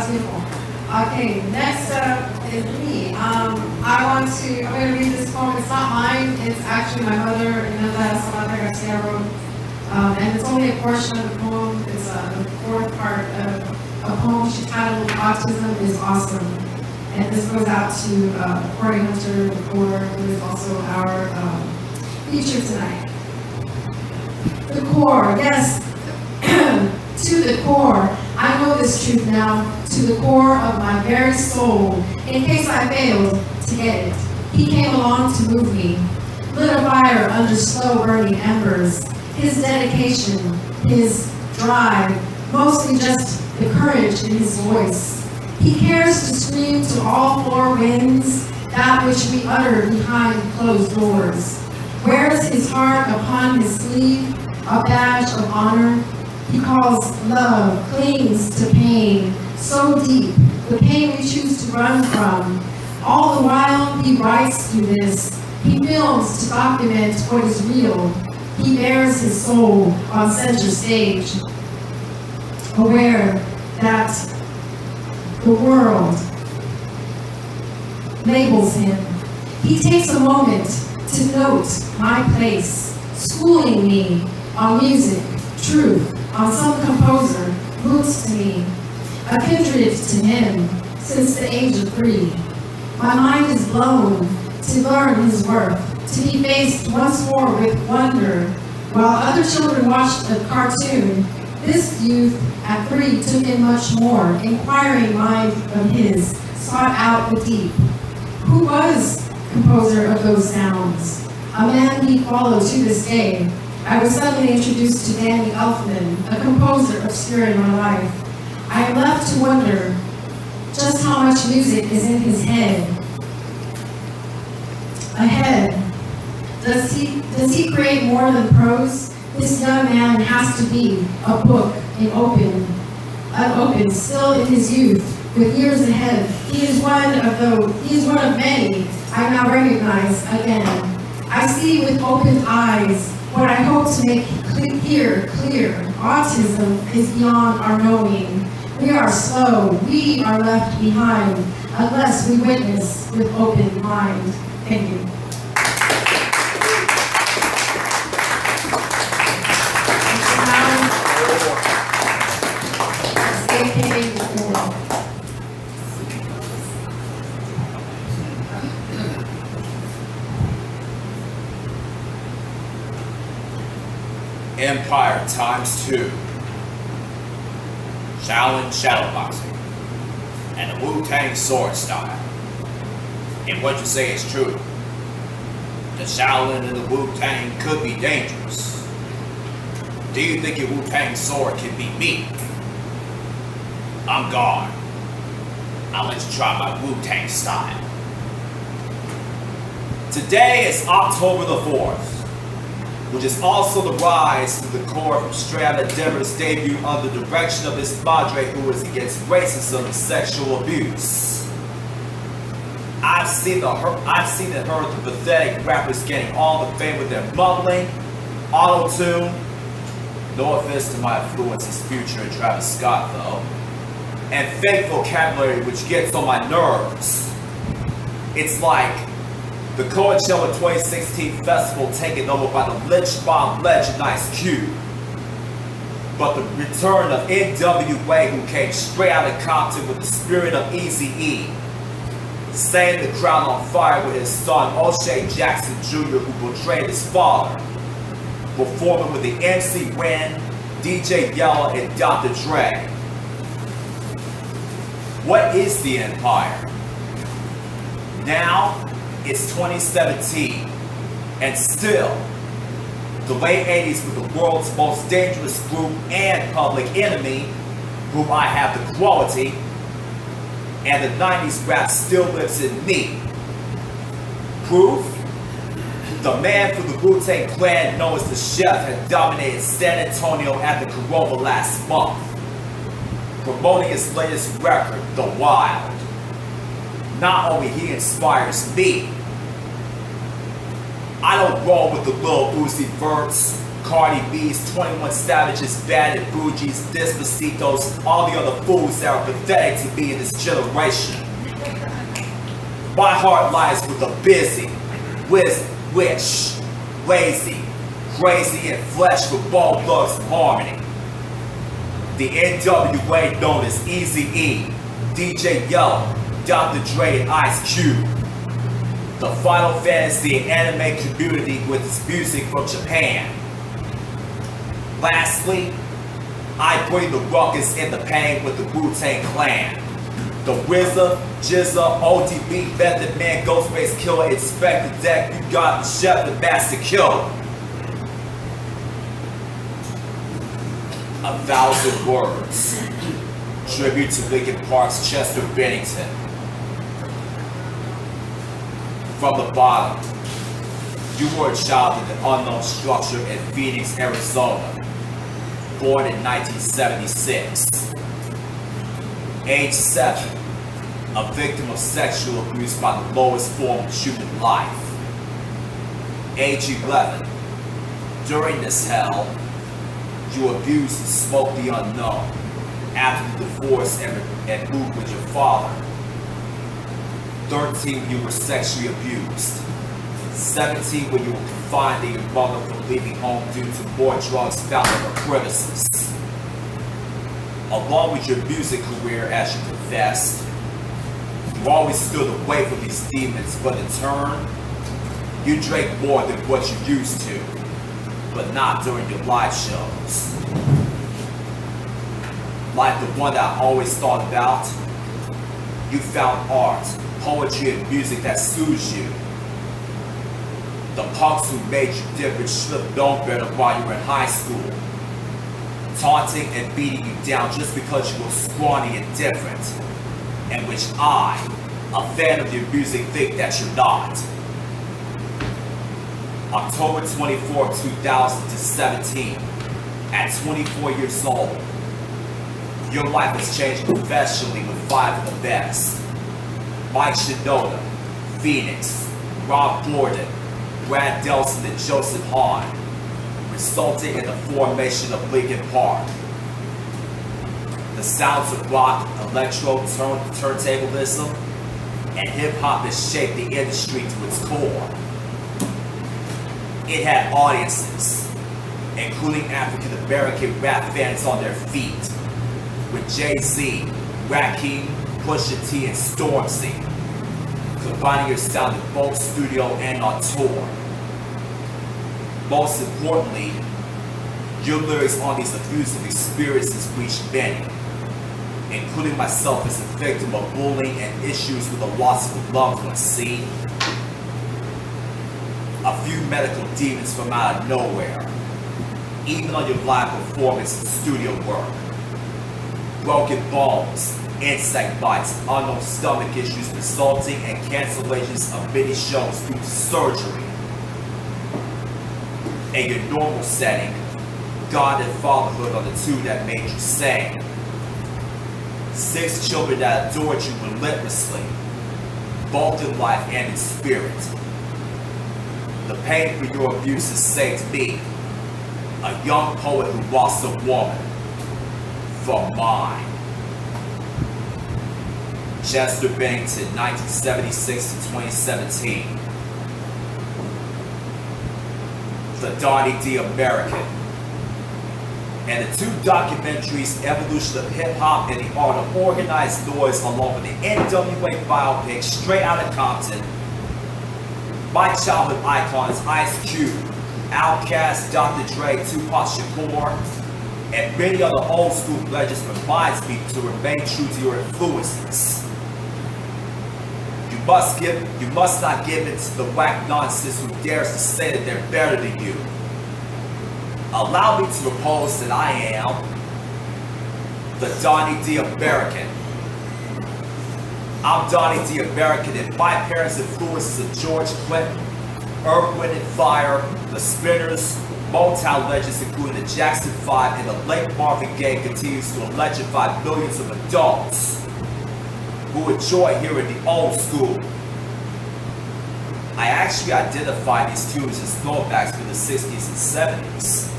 That's beautiful. Okay, next up is me. I'm going to read this poem. It's not mine. It's actually my mother, Inela Salata Garcia wrote. And it's only a portion of the poem. It's the fourth part of a poem she titled Autism is Awesome. And this goes out to Corey Hunter, the core, who is also our feature tonight. The core, yes, to the core. I know this truth now, to the core of my very soul. In case I failed to get it, he came along to move me. Lit a fire under slow burning embers. His dedication, his drive, mostly just the courage in his voice. He cares to scream to all four winds that which we utter behind closed doors. Wears his heart upon his sleeve, a badge of honor. He calls love, clings to pain, so deep, the pain we choose to run from. All the while he writes through this, he films to document what is real. He bears his soul on center stage, aware that the world labels him. He takes a moment to note my place, schooling me on music, truth, on some composer, roots to me, a kindred to him since the age of 3. My mind is blown to learn his worth, to be faced once more with wonder. While other children watched a cartoon, this youth at 3 took in much more. Inquiring mind of his sought out the deep. Who was composer of those sounds? A man he followed to this day. I was suddenly introduced to Danny Elfman, a composer obscure in my life. I am left to wonder just how much music is in his head. Ahead. Does he create more than prose? This young man has to be a book unopened, still in his youth, with years ahead. He is one of many I now recognize again. I see with open eyes what I hope to make clear. Autism is beyond our knowing. We are slow, we are left behind, unless we witness with open mind. Thank you. Empire ×2. Shaolin shadowboxing. And a Wu-Tang sword style. And what you say is true. The Shaolin and the Wu-Tang could be dangerous. Do you think your Wu-Tang sword can beat me? I'm gone. I'll let you try my Wu-Tang style. Today is October the 4th, which is also the rise to the core from Strata Denver's debut under the direction of his padre who is against racism and sexual abuse. I've seen and heard the pathetic rappers getting all the fame with their mumbling, auto-tune. No offense to my influences, Future and Travis Scott though. And fake vocabulary which gets on my nerves. It's like the Coachella 2016 festival taken over by the lynch bomb legend Ice Cube. But the return of NWA who came straight out of Compton with the spirit of Eazy-E. Setting the crowd on fire with his son O'Shea Jackson Jr. who portrayed his father. Performing with the MC Ren, DJ Yella, and Dr. Dre. What is the Empire? Now, it's 2017, and still, the late 80s with the world's most dangerous group and public enemy, whom I have the quality, and the 90s rap still lives in me. Proof? The man from the Wu-Tang Clan known as the Chef had dominated San Antonio at the Corona last month, promoting his latest record, The Wild. Not only he inspires me, I don't roll with the Lil Uzi Verts, Cardi B's, 21 Savages, Bad and Bougies, Despacitos, all the other fools that are pathetic to be in this generation. My heart lies with the busy, wish, lazy, crazy, and flesh for Bone Thugs and Harmony. The NWA known as Eazy-E, DJ Yellow, Dr. Dre, and Ice Cube. The Final Fantasy and anime community with its music from Japan. Lastly, I bring the ruckus and the pain with the Wu-Tang Clan. The RZA, Jizza, ODB, Method Man, Ghostface Killer, Inspector Deck, You Got the Chef, the Master Killer. 1,000 words. Tribute to Linkin Park's Chester Bennington. From the bottom, you were a child in an unknown structure in Phoenix, Arizona, born in 1976. Age 7, a victim of sexual abuse by the lowest form of human life. Age 11, during this hell, you abused and smoked the unknown after the divorce and moved with your father. 13, you were sexually abused. 17, when you were confined to your mother for leaving home due to more drugs found in her premises. Along with your music career, as you confessed, you always stood away from these demons, but in turn, you drank more than what you used to, but not during your live shows. Like the one that I always thought about, you found art, poetry, and music that soothes you. The punks who made you different should have known better while you were in high school, taunting and beating you down just because you were scrawny and different, and which I, a fan of your music, think that you're not. October 24, 2017, at 24 years old, your life has changed professionally with 5 of the best. Mike Shinoda, Phoenix, Rob Gordon, Brad Delson, and Joseph Hahn, resulting in the formation of Linkin Park. The sounds of rock, electro, turntablism, and hip-hop has shaped the industry to its core. It had audiences, including African-American rap fans on their feet, with Jay-Z, Rakim, Pusha T, and Stormzy, combining your sound in both studio and on tour. Most importantly, your lyrics on these abusive experiences reached many, including myself as a victim of bullying and issues with the loss of a loved one. See? A few medical demons from out of nowhere, even on your live performance and studio work. Broken bones, insect bites, unknown stomach issues resulting in cancellations of many shows due to surgery. In your normal setting, God and fatherhood are the two that made you sane. 6 children that adored you relentlessly, both in life and in spirit. The pain for your abuse has saved me, a young poet who lost a woman, from mine. Chester Bennington, 1976 to 2017. The Donnie D American. And the 2 documentaries, Evolution of Hip Hop and the Art of Organized Noise, along with the NWA biopic, Straight Outta Compton. My childhood icons, Ice Cube, Outkast, Dr. Dre, Tupac Shakur, and many other old school legends reminds me to remain true to your influences. You must not give in to the whack nonsense who dares to say that they're better than you. Allow me to propose that I am the Donnie D American. I'm Donnie D American, and my parents' influences of George Clinton, Earth, Wind and Fire, the Spinners, Motown legends including the Jackson 5, and the late Marvin Gaye continues to electrify millions of adults who enjoy hearing the old school. I actually identify these tunes as throwbacks from the 60s and 70s.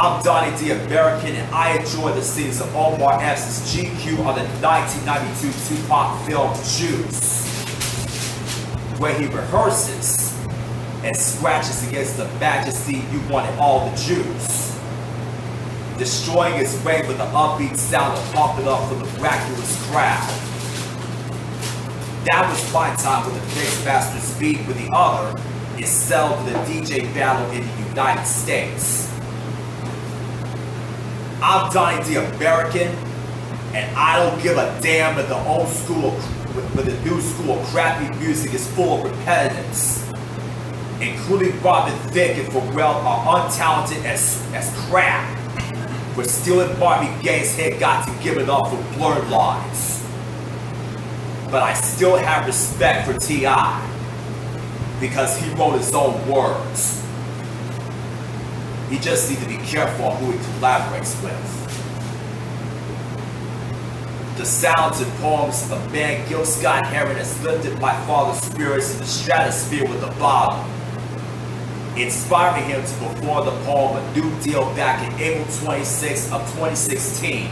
I'm Donnie the American, and I enjoy the scenes of Omar Epps' GQ on the 1992 Tupac film Juice, where he rehearses and scratches against the majesty you wanted all the Jews, destroying his way with the upbeat sound of Pump It Up from the miraculous crowd. That was my time with the Mixmaster's beat, with the other is settled to the DJ battle in the United States. I'm Donnie the American, and I don't give a damn if the old school, with the new school crappy music is full of repetitives, including Robin Thicke and Pharrell are untalented as crap. For stealing Marvin Gaye's head, got to give it up for blurred lines. But I still have respect for T.I. because he wrote his own words. He just needs to be careful on who he collaborates with. The sounds and poems of man Gil Scott-Heron has lifted my father's spirits in the stratosphere with a bottle, inspiring him to perform the poem A New Deal back in April 26 of 2016.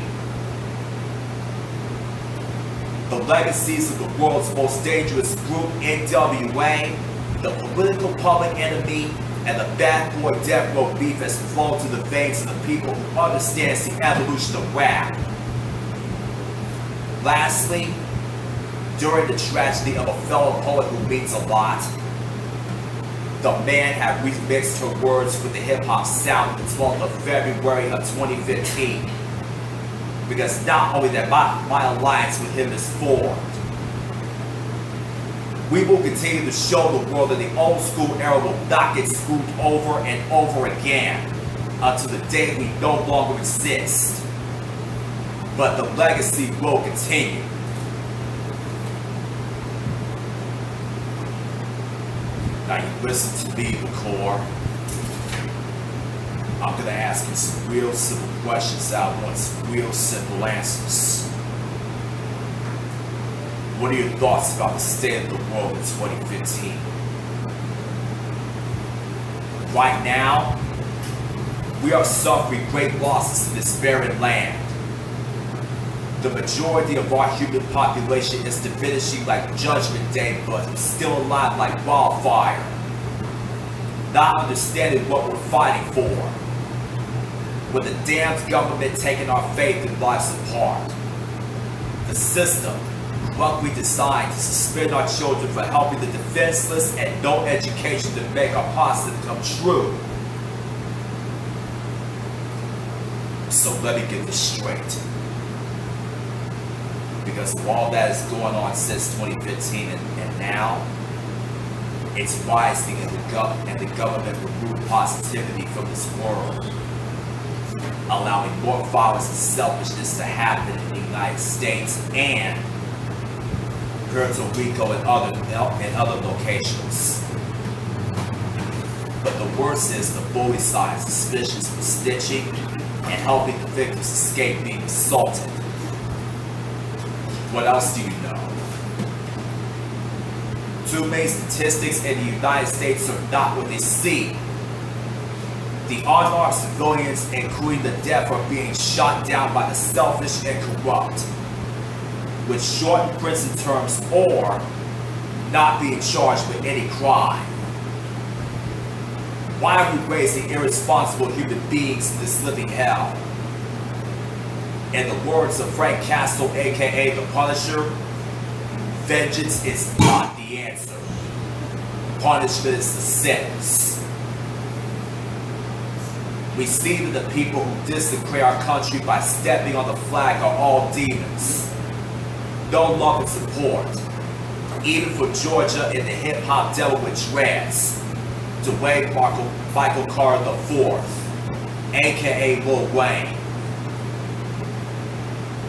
The legacies of the world's most dangerous group, NWA, the political public enemy, and the bad boy death row beef has flowed through the veins of the people who understands the evolution of rap. Lastly, during the tragedy of a fellow poet who means a lot, the man had remixed her words with the hip-hop sound the 12th of February of 2015. Because not only that my alliance with him is formed, we will continue to show the world that the old school era will not get screwed over and over again until the day we no longer exist. But the legacy will continue. Now you listen to me, McClure. I'm gonna ask you some real simple questions. I want some real simple answers. What are your thoughts about the state of the world in 2015? Right now, we are suffering great losses in this barren land. The majority of our human population is diminishing like Judgment Day, but still alive like wildfire. Not understanding what we're fighting for. With the damned government taking our faith and lives apart. The system, corruptly designed to suspend our children for helping the defenseless and no education to make our positive come true. So let me get this straight. Because of all that is going on since 2015 and now, it's rising and the government remove positivity from this world, allowing more violence and selfishness to happen in the United States and Puerto Rico and other locations. But the worst is the bully side, suspicious for snitching and helping the victims escape being assaulted. What else do you know? Too many statistics in the United States are not what they seem. The unarmed civilians, including the deaf, are being shot down by the selfish and corrupt, with shortened prison terms or not being charged with any crime. Why are we raising irresponsible human beings in this living hell? In the words of Frank Castle, aka The Punisher, vengeance is not the answer. Punishment is the sentence. We see that the people who desecrate our country by stepping on the flag are all demons. No love and support. Even for Georgia and the hip-hop devil with dreads, Dwayne Michael Carter IV, aka Lil Wayne.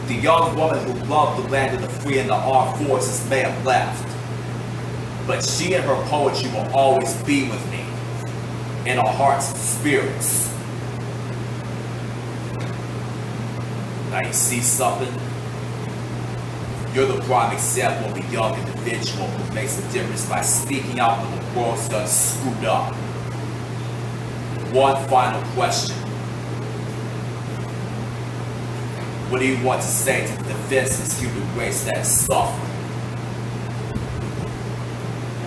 The young woman who loved the land of the free and the armed forces may have left, but she and her poetry will always be with me, in our hearts and spirits. Now you see something? You're the prime example of a young individual who makes a difference by speaking out when the world's done screwed up. One final question. What do you want to say to the defenseless human race that is suffering?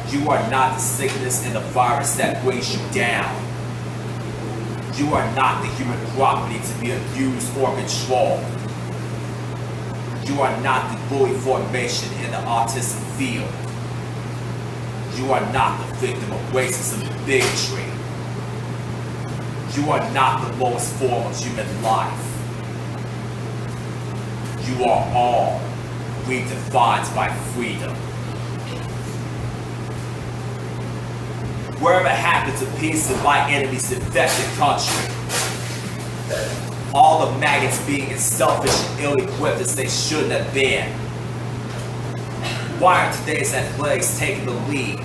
You are not the sickness and the virus that brings you down. You are not the human property to be abused or controlled. You are not the bully formation in the autism field. You are not the victim of racism and bigotry. You are not the lowest form of human life. You are all redefined by freedom. Wherever happened to peace in my enemy's infected country? All the maggots being as selfish and ill-equipped as they shouldn't have been. Why are today's athletics taking the lead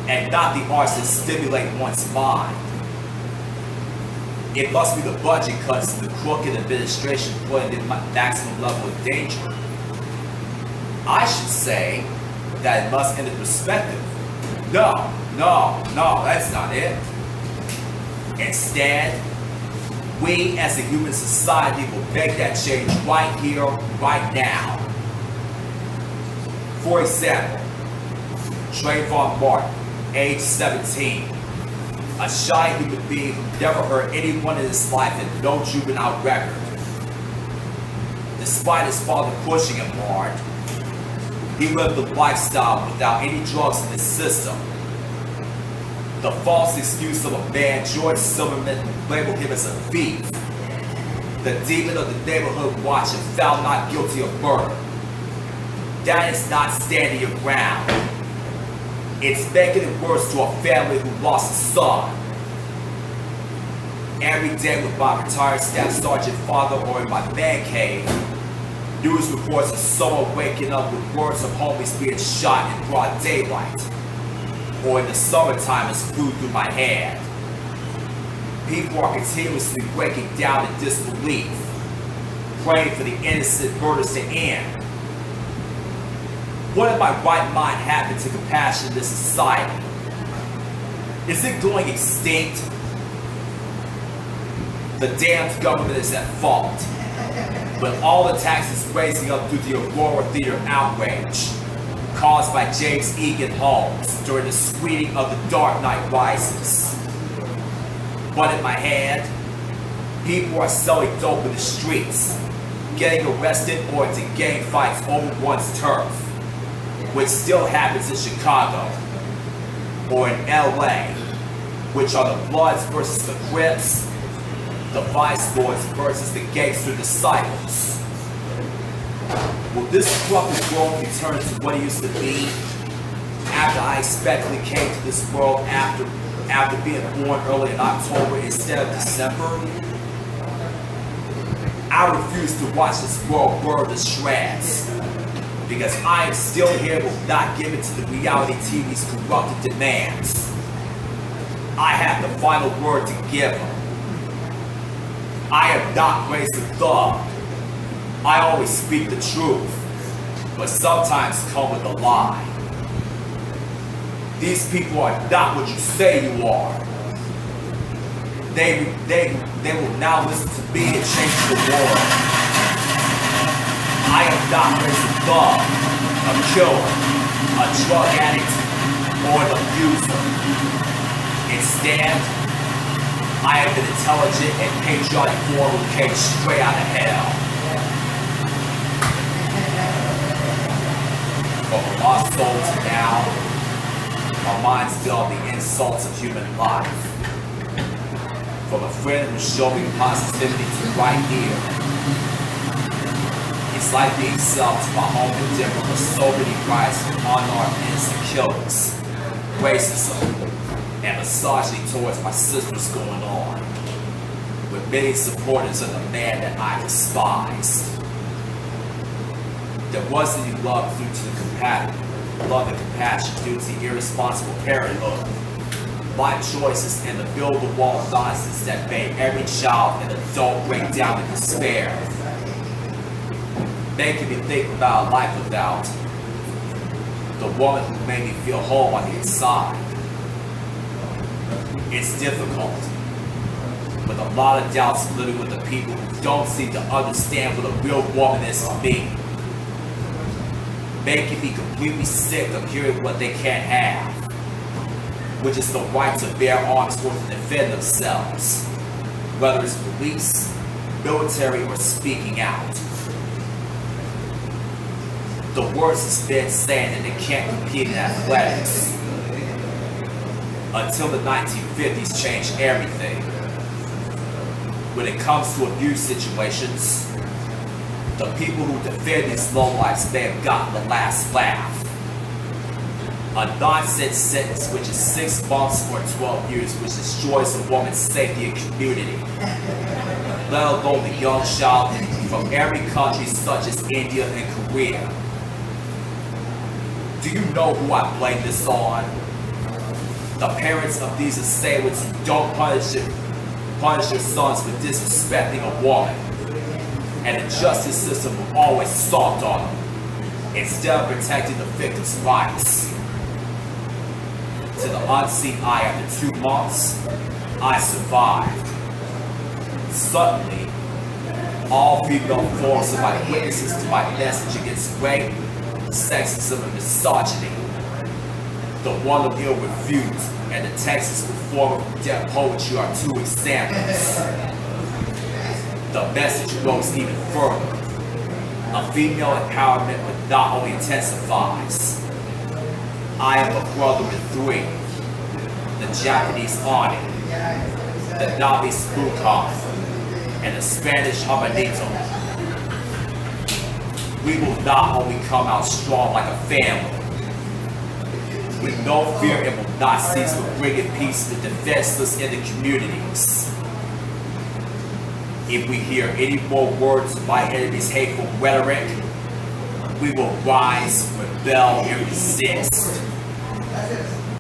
and not the arts that stimulate one's mind? It must be the budget cuts and the crooked administration putting in maximum level of danger. I should say that it must end in perspective. No, that's not it. Instead, we as a human society will make that change right here, right now. For example, Trayvon Martin, age 17, a shy human being who never hurt anyone in his life and no juvenile record. Despite his father pushing him hard, he lived a lifestyle without any drugs in his system. The false excuse of a man, George Silverman, labeled him as a thief. The demon of the neighborhood watch and found not guilty of murder. That is not standing your ground. It's making it worse to a family who lost a son. Every day with my retired staff sergeant father or in my man cave, news reports of someone waking up with words of homies being shot in broad daylight. Or in the summertime as flew through my head. People are continuously breaking down in disbelief, praying for the innocent murders to end. What in my right mind happened to compassion in this society? Is it going extinct? The damned government is at fault. But all the taxes raising up through the Aurora Theater outrage, caused by James Egan Holmes during the screening of The Dark Knight Rises. But in my hand, people are selling dope in the streets, getting arrested or into gang fights over one's turf, which still happens in Chicago, or in LA, which are the Bloods versus the Crips, the Vice Lords versus the Gangster Disciples. Will this corrupted world return to what it used to be after I expectedly came to this world after being born early in October instead of December? I refuse to watch this world burn to shreds because I am still here and will not give in to the reality TV's corrupted demands. I have the final word to give them. I am not raised a thug. I always speak the truth, but sometimes come with a lie. These people are not what you say you are. They will now listen to me and change the world. I am not raised a thug, a killer, a drug addict, or an abuser. Instead, I am an intelligent and patriotic warrior who came straight out of hell. From a lost soul to now, my mind's still on the insults of human life. From a friend who showed me positivity to right here. It's like being self to my own endeavor for so many riots of unarmed innocent killings, racism, and misogyny towards my sisters going on, with many supporters of the man that I despised. There wasn't any love due to love and compassion due to irresponsible parenthood, life choices, and the build-the-wall nonsense that made every child and adult break down in despair, making me think about a life without the woman who made me feel whole on the inside. It's difficult, with a lot of doubts living with the people who don't seem to understand what a real woman is to me, making me completely sick of hearing what they can't have, which is the right to bear arms or to defend themselves, whether it's police, military, or speaking out. The worst has been saying that they can't compete in athletics, until the 1950s changed everything. When it comes to abuse situations, the people who defend these lowlifes may have gotten the last laugh. A nonsense sentence which is 6 months or 12 years, which destroys a woman's safety and community, let alone the young child from every country such as India and Korea. Do you know who I blame this on? The parents of these assailants who don't punish their sons for disrespecting a woman, and the justice system will always soft on them instead of protecting the victim's rights. To the unseen eye, after 2 months, I survived. Suddenly, all female forms of my witnesses to my message against rape, sexism, and misogyny, the one of ill refused, and the Texas Reformer of Deaf Poetry are 2 examples. The message goes even further. A female empowerment but not only intensifies. I am a brother with 3. The Japanese Ani, the Navis Bukov, and the Spanish Habanito. We will not only come out strong like a family, with no fear, and will not cease from bringing peace to the defenseless in the communities. If we hear any more words of my enemy's hateful rhetoric, we will rise, rebel, and resist.